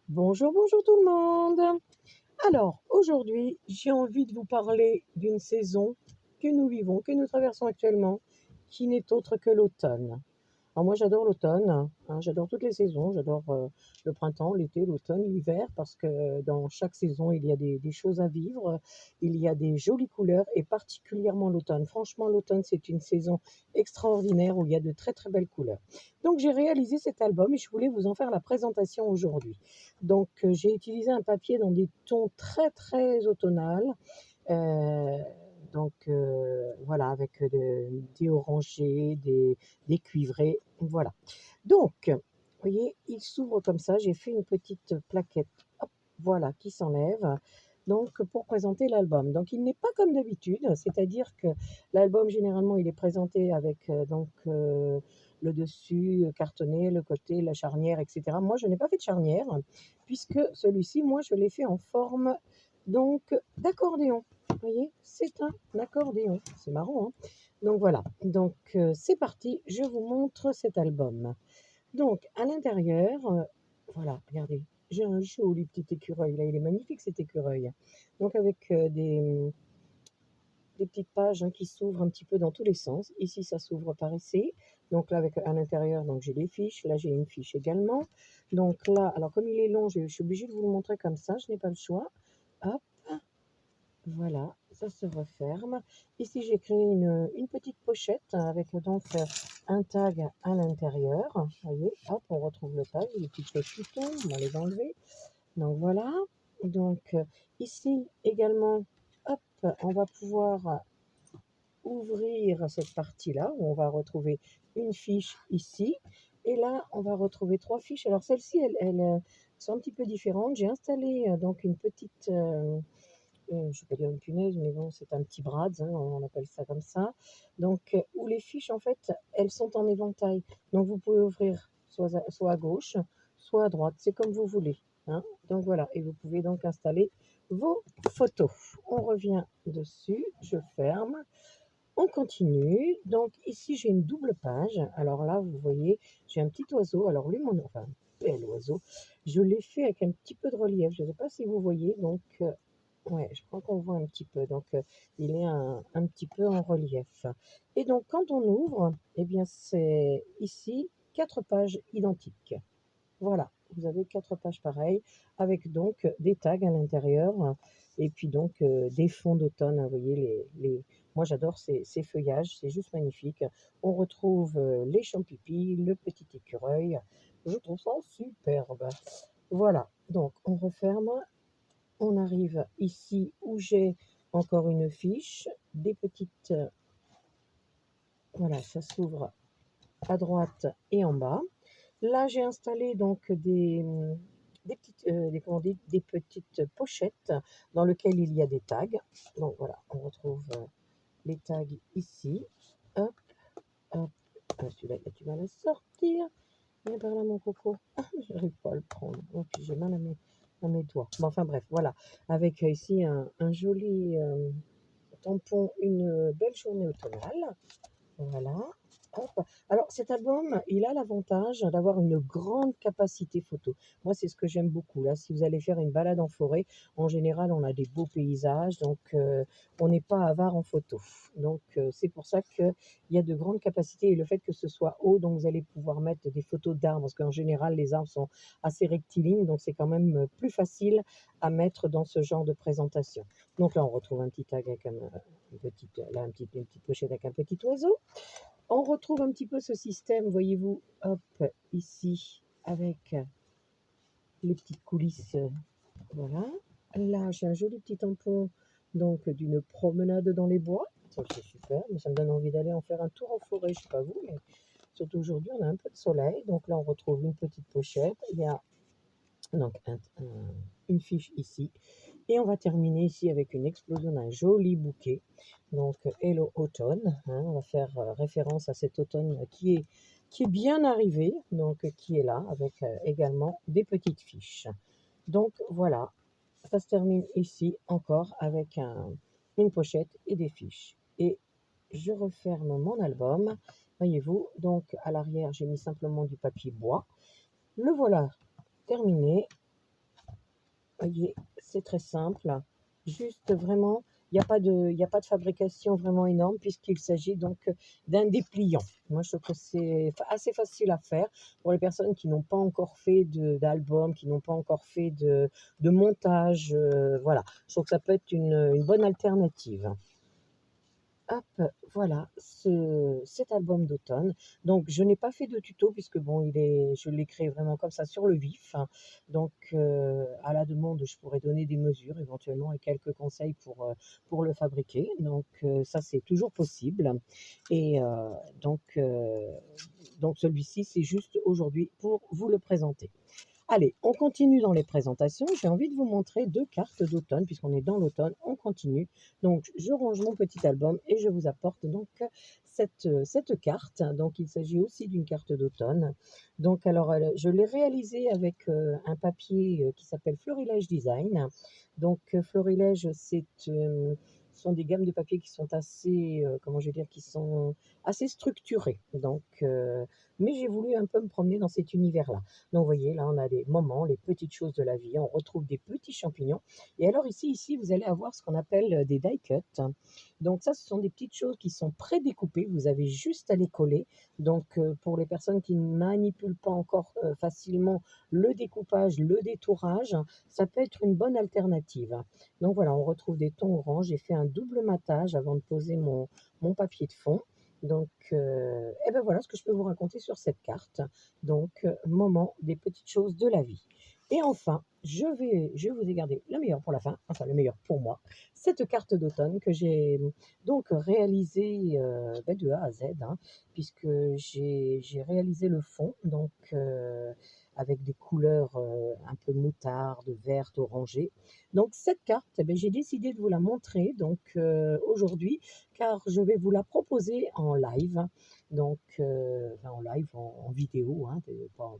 Bonjour, bonjour tout le monde. Alors, aujourd'hui, j'ai envie de vous parler d'une saison que nous vivons, que nous traversons actuellement, qui n'est autre que l'automne. Alors moi, j'adore l'automne, hein, j'adore toutes les saisons, j'adore le printemps, l'été, l'automne, l'hiver, parce que dans chaque saison, il y a des choses à vivre, il y a des jolies couleurs, et particulièrement l'automne. Franchement, l'automne, c'est une saison extraordinaire où il y a de très très belles couleurs. Donc j'ai réalisé cet album et je voulais vous en faire la présentation aujourd'hui. Donc j'ai utilisé un papier dans des tons très très automnals. euh, voilà, avec des orangés, des cuivrés, voilà. Donc, vous voyez, il s'ouvre comme ça. J'ai fait une petite plaquette, hop, voilà, qui s'enlève. Donc, pour présenter l'album. Donc, il n'est pas comme d'habitude, c'est-à-dire que l'album, généralement, il est présenté avec le dessus cartonné, le côté, la charnière, etc. Moi, je n'ai pas fait de charnière, puisque celui-ci, moi, je l'ai fait en forme donc d'accordéon. Vous voyez, c'est un accordéon. C'est marrant, hein? Donc voilà. Donc c'est parti. Je vous montre cet album. Donc à l'intérieur, voilà, regardez. J'ai un joli petit écureuil là. Il est magnifique cet écureuil. Donc avec des petites pages, hein, qui s'ouvrent un petit peu dans tous les sens. Ici, ça s'ouvre par ici. Donc là, avec à l'intérieur, donc j'ai des fiches. Là, j'ai une fiche également. Donc là, alors comme il est long, je suis obligée de vous le montrer comme ça. Je n'ai pas le choix. Hop. Voilà, ça se referme. Ici, j'ai créé une petite pochette avec donc un tag à l'intérieur. Vous voyez, hop, on retrouve le tag, les petites choses qui tombent, on va les enlever. Donc voilà. Donc ici également, hop, on va pouvoir ouvrir cette partie-là où on va retrouver une fiche ici. Et là, on va retrouver trois fiches. Alors celles-ci, elles sont un petit peu différentes. J'ai installé donc une petite je ne vais pas dire une punaise, mais bon, c'est un petit brad, hein, on appelle ça comme ça. Donc, où les fiches, en fait, elles sont en éventail. Donc, vous pouvez ouvrir soit à gauche, soit à droite, c'est comme vous voulez, hein. Donc, voilà, et vous pouvez donc installer vos photos. On revient dessus, je ferme, on continue. Donc, ici, j'ai une double page. Alors là, vous voyez, j'ai un petit oiseau. Alors, lui, enfin, bel oiseau, je l'ai fait avec un petit peu de relief. Je ne sais pas si vous voyez, donc, ouais, je crois qu'on voit un petit peu. Donc, il est un petit peu en relief. Et donc, quand on ouvre, eh bien, c'est ici 4 pages identiques. Voilà, vous avez 4 pages pareilles, avec donc des tags à l'intérieur, et puis donc des fonds d'automne, hein. Vous voyez, moi j'adore ces feuillages, c'est juste magnifique. On retrouve les champipis, le petit écureuil. Je trouve ça superbe. Voilà, donc on referme. On arrive ici où j'ai encore une fiche, des petites, voilà, ça s'ouvre à droite et en bas. Là, j'ai installé donc des petites, comment on dit, des petites pochettes dans lesquelles il y a des tags. Donc voilà, on retrouve les tags ici. Hop, hop. Ah, celui-là, il a du mal à sortir. Viens par là, mon coco. Ah, j'arrive pas à le prendre. Et puis j'ai mal à mes doigts. Bon, enfin bref, voilà. Avec ici un joli tampon, une belle journée automnale. Voilà. Hop. Alors, cet album, il a l'avantage d'avoir une grande capacité photo. Moi, c'est ce que j'aime beaucoup. Là, si vous allez faire une balade en forêt, en général, on a des beaux paysages, donc on n'est pas avare en photo. Donc, c'est pour ça qu'il y a de grandes capacités et le fait que ce soit haut, donc vous allez pouvoir mettre des photos d'arbres, parce qu'en général, les arbres sont assez rectilignes, donc c'est quand même plus facile à mettre dans ce genre de présentation. Donc là, on retrouve un petit tag avec une petite pochette avec un petit oiseau. On retrouve un petit peu ce système, voyez-vous, hop, ici, avec les petites coulisses, voilà. Là, j'ai un joli petit tampon, donc d'une promenade dans les bois. Ça, c'est super, mais ça me donne envie d'aller en faire un tour en forêt, je sais pas vous, mais surtout aujourd'hui, on a un peu de soleil. Donc là, on retrouve une petite pochette. Il y a donc une fiche ici. Et on va terminer ici avec une explosion d'un joli bouquet. Donc, Hello Automne, hein, on va faire référence à cet automne qui est bien arrivé, donc qui est là, avec également des petites fiches. Donc voilà, ça se termine ici encore avec une pochette et des fiches. Et je referme mon album. Voyez-vous, donc à l'arrière, j'ai mis simplement du papier bois. Le voilà terminé. Voyez, c'est très simple. Juste vraiment, il y a pas de fabrication vraiment énorme puisqu'il s'agit donc d'un dépliant. Moi, je trouve que c'est assez facile à faire pour les personnes qui n'ont pas encore fait d'album, qui n'ont pas encore fait de montage. Voilà, je trouve que ça peut être une bonne alternative. Hop, voilà cet album d'automne. Donc je n'ai pas fait de tuto puisque bon, je l'ai créé vraiment comme ça sur le vif, hein. Donc à la demande, je pourrais donner des mesures éventuellement et quelques conseils pour le fabriquer. Donc ça, c'est toujours possible et donc heu, donc celui-ci, c'est juste aujourd'hui pour vous le présenter. Allez, on continue dans les présentations. J'ai envie de vous montrer 2 cartes d'automne, puisqu'on est dans l'automne, on continue. Donc, je range mon petit album et je vous apporte donc cette carte. Donc, il s'agit aussi d'une carte d'automne. Donc, alors, je l'ai réalisée avec un papier qui s'appelle Florilège Design. Donc, Florilège, ce sont des gammes de papier qui sont assez, comment je vais dire, qui sont assez structurées. Donc, mais j'ai voulu un peu me promener dans cet univers-là. Donc, vous voyez, là, on a les moments, les petites choses de la vie. On retrouve des petits champignons. Et alors, ici, vous allez avoir ce qu'on appelle des die cuts. Donc, ça, ce sont des petites choses qui sont prédécoupées. Vous avez juste à les coller. Donc, pour les personnes qui ne manipulent pas encore facilement le découpage, le détourage, ça peut être une bonne alternative. Donc, voilà, on retrouve des tons orange. J'ai fait un double matage avant de poser mon papier de fond. Donc, et ben voilà ce que je peux vous raconter sur cette carte. Donc, moment des petites choses de la vie. Et enfin, je vous ai gardé le meilleur pour la fin, enfin le meilleur pour moi, cette carte d'automne que j'ai donc réalisée de A à Z, hein, puisque j'ai réalisé le fond, donc avec des couleurs un peu moutarde, verte, orangée. Donc cette carte, eh ben, j'ai décidé de vous la montrer donc aujourd'hui, car je vais vous la proposer en live. Donc, enfin en live, en vidéo, hein,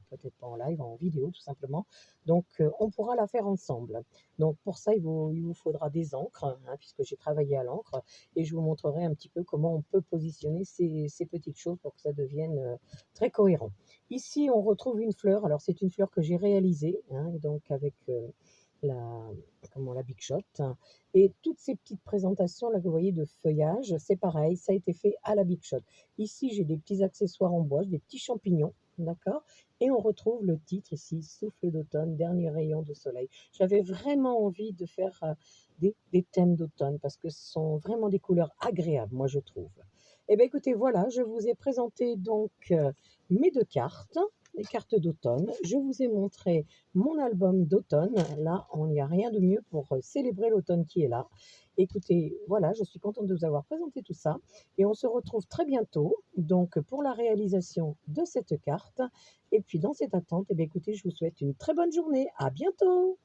peut-être pas en live, en vidéo tout simplement. Donc, on pourra la faire ensemble. Donc pour ça, il vous faudra des encres, hein, puisque j'ai travaillé à l'encre et je vous montrerai un petit peu comment on peut positionner ces petites choses pour que ça devienne, très cohérent. Ici, on retrouve une fleur. Alors c'est une fleur que j'ai réalisée, hein, donc avec, la la Big Shot. Et toutes ces petites présentations là que vous voyez de feuillage, c'est pareil, ça a été fait à la Big Shot. Ici, j'ai des petits accessoires en bois, des petits champignons, d'accord? Et on retrouve le titre ici, Souffle d'automne, dernier rayon de soleil. J'avais vraiment envie de faire des thèmes d'automne parce que ce sont vraiment des couleurs agréables, moi je trouve. Eh bien écoutez, voilà, je vous ai présenté donc mes 2 cartes, les cartes d'automne. Je vous ai montré mon album d'automne. Là, il n'y a rien de mieux pour célébrer l'automne qui est là. Écoutez, voilà, je suis contente de vous avoir présenté tout ça et on se retrouve très bientôt donc pour la réalisation de cette carte. Et puis dans cette attente, eh bien, écoutez, je vous souhaite une très bonne journée. À bientôt.